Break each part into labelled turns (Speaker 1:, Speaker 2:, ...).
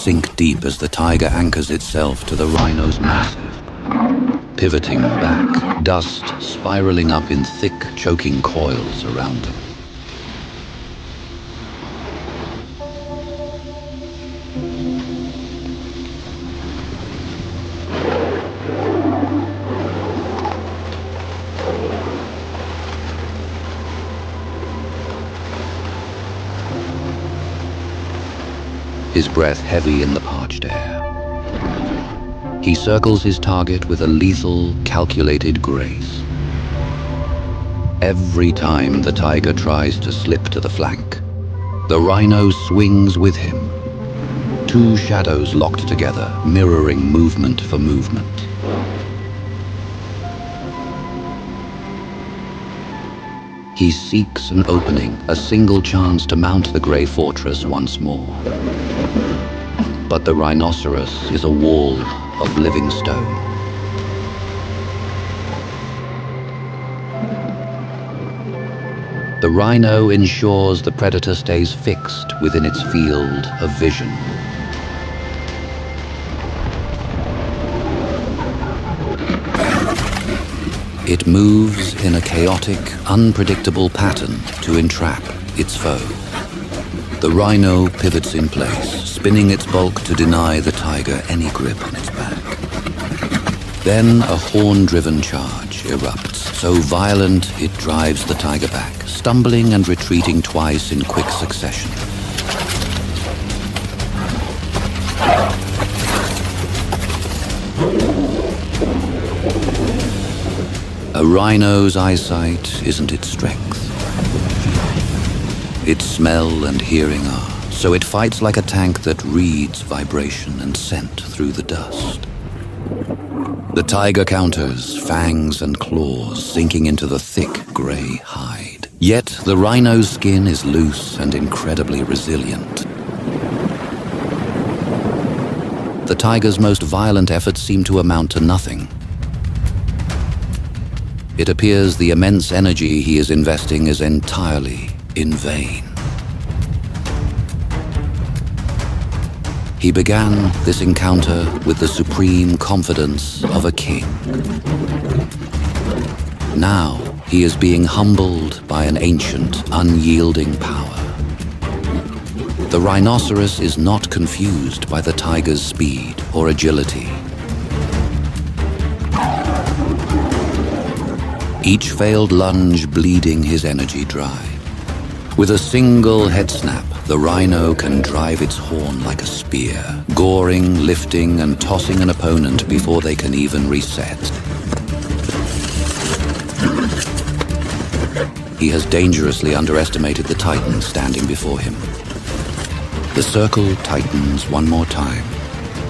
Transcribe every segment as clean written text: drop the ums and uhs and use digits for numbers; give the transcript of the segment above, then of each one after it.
Speaker 1: sink deep as the tiger anchors itself to the rhino's massive, pivoting back, dust spiraling up in thick, choking coils around them. His breath heavy in the parched air. He circles his target with a lethal, calculated grace. Every time the tiger tries to slip to the flank, the rhino swings with him. Two shadows locked together, mirroring movement for movement. He seeks an opening, a single chance to mount the grey fortress once more. But the rhinoceros is a wall of living stone. The rhino ensures the predator stays fixed within its field of vision. It moves in a chaotic, unpredictable pattern to entrap its foe. The rhino pivots in place, spinning its bulk to deny the tiger any grip on its back. Then a horn-driven charge erupts, so violent it drives the tiger back, stumbling and retreating twice in quick succession. A rhino's eyesight isn't its strength. Its smell and hearing are, so it fights like a tank that reads vibration and scent through the dust. The tiger counters, fangs and claws sinking into the thick grey hide. Yet the rhino's skin is loose and incredibly resilient. The tiger's most violent efforts seem to amount to nothing. It appears the immense energy he is investing is entirely in vain. He began this encounter with the supreme confidence of a king. Now he is being humbled by an ancient, unyielding power. The rhinoceros is not confused by the tiger's speed or agility. Each failed lunge bleeding his energy dry. With a single head snap, the rhino can drive its horn like a spear, goring, lifting, and tossing an opponent before they can even reset. He has dangerously underestimated the titan standing before him. The circle tightens one more time.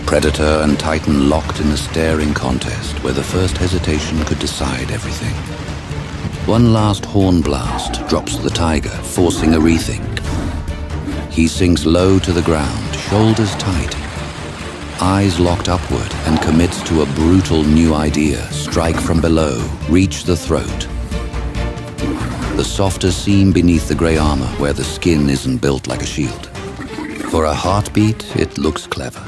Speaker 1: Predator and titan locked in a staring contest where the first hesitation could decide everything. One last horn blast drops the tiger, forcing a rethink. He sinks low to the ground, shoulders tight, eyes locked upward, and commits to a brutal new idea: strike from below, reach the throat. The softer seam beneath the grey armor where the skin isn't built like a shield. For a heartbeat, it looks clever.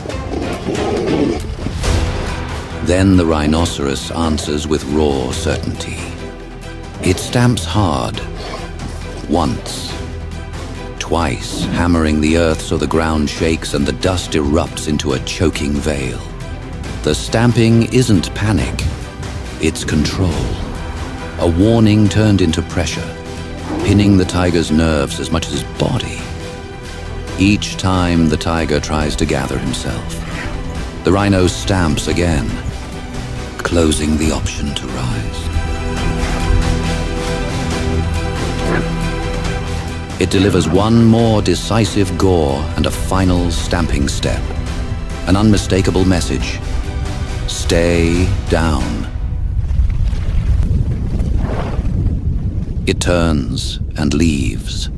Speaker 1: Then the rhinoceros answers with raw certainty. It stamps hard, once, twice, hammering the earth so the ground shakes and the dust erupts into a choking veil. The stamping isn't panic, it's control. A warning turned into pressure, pinning the tiger's nerves as much as his body. Each time the tiger tries to gather himself, the rhino stamps again, closing the option to rise. It delivers one more decisive gore and a final stamping step. An unmistakable message: stay down. It turns and leaves.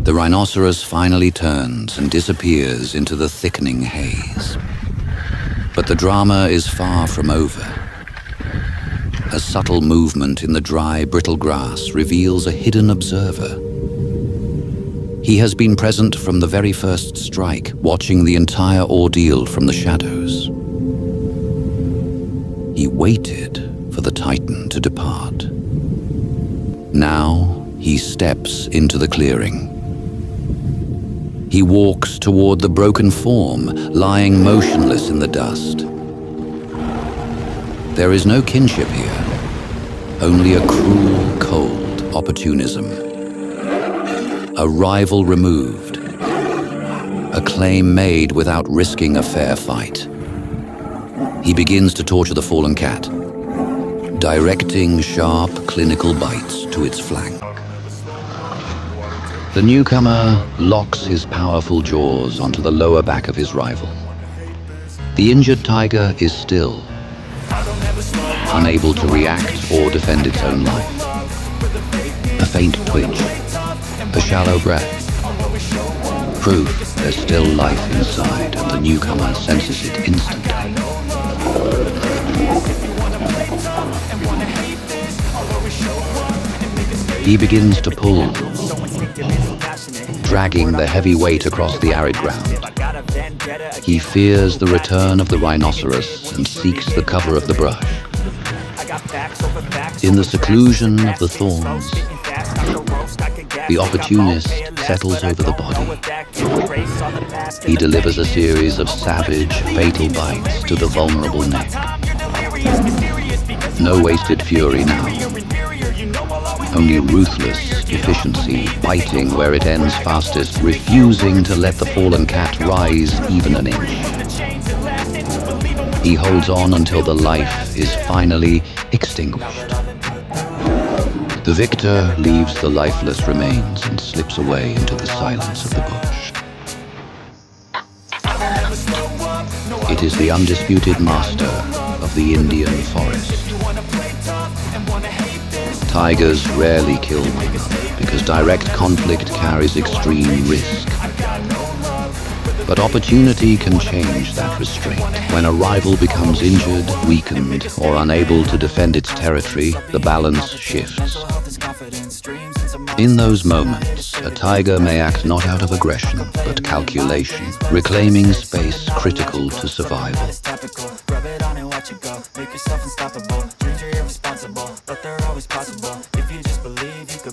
Speaker 1: The rhinoceros finally turns and disappears into the thickening haze. But the drama is far from over. A subtle movement in the dry, brittle grass reveals a hidden observer. He has been present from the very first strike, watching the entire ordeal from the shadows. He waited for the Titan to depart. Now he steps into the clearing. He walks toward the broken form, lying motionless in the dust. There is no kinship here, only a cruel, cold opportunism. A rival removed, a claim made without risking a fair fight. He begins to torture the fallen cat, directing sharp, clinical bites to its flank. The newcomer locks his powerful jaws onto the lower back of his rival. The injured tiger is still, unable to react or defend its own life. A faint twitch, a shallow breath. Proof there's still life inside, and the newcomer senses it instantly. He begins to pull, dragging the heavy weight across the arid ground. He fears the return of the rhinoceros and seeks the cover of the brush. In the seclusion of the thorns, the opportunist settles over the body. He delivers a series of savage, fatal bites to the vulnerable neck. No wasted fury now. Only ruthless efficiency, biting where it ends fastest, refusing to let the fallen cat rise even an inch. He holds on until the life is finally extinguished. The victor leaves the lifeless remains and slips away into the silence of the bush. It is the undisputed master of the Indian forest. Tigers rarely kill one another because direct conflict carries extreme risk. But opportunity can change that restraint. When a rival becomes injured, weakened, or unable to defend its territory, the balance shifts. In those moments, a tiger may act not out of aggression, but calculation, reclaiming space critical to survival.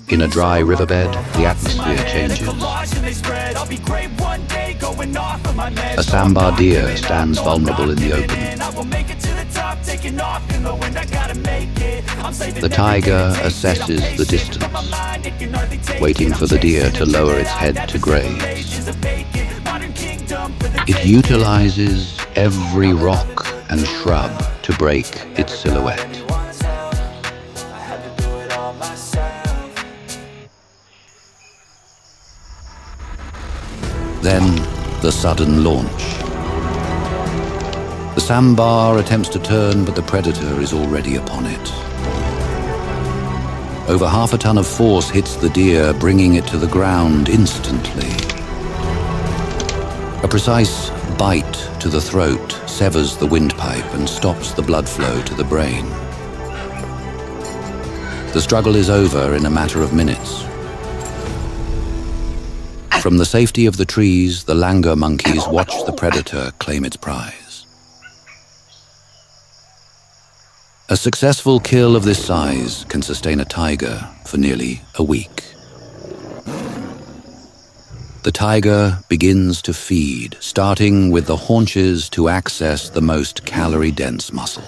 Speaker 1: In a dry riverbed, the atmosphere changes. A sambar deer stands vulnerable in the open. The tiger assesses the distance, waiting for the deer to lower its head to graze. It utilizes every rock and shrub to break its silhouette. Then, the sudden launch. The sambar attempts to turn, but the predator is already upon it. Over half a ton of force hits the deer, bringing it to the ground instantly. A precise bite to the throat severs the windpipe and stops the blood flow to the brain. The struggle is over in a matter of minutes. From the safety of the trees, the langur monkeys watch the predator claim its prize. A successful kill of this size can sustain a tiger for nearly a week. The tiger begins to feed, starting with the haunches to access the most calorie-dense muscle.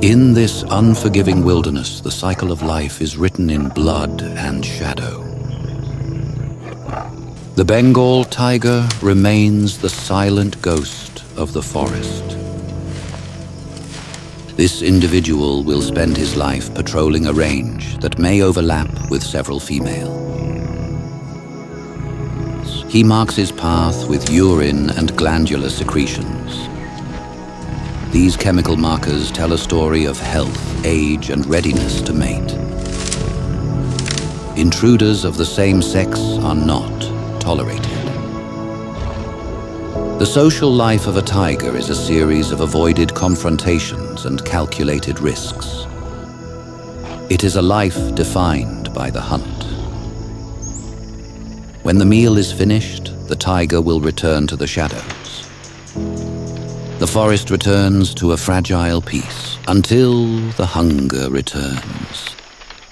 Speaker 1: In this unforgiving wilderness, the cycle of life is written in blood and shadow. The Bengal tiger remains the silent ghost of the forest. This individual will spend his life patrolling a range that may overlap with several females. He marks his path with urine and glandular secretions. These chemical markers tell a story of health, age, and readiness to mate. Intruders of the same sex are not tolerated. The social life of a tiger is a series of avoided confrontations and calculated risks. It is a life defined by the hunt. When the meal is finished, the tiger will return to the shadows. The forest returns to a fragile peace until the hunger returns.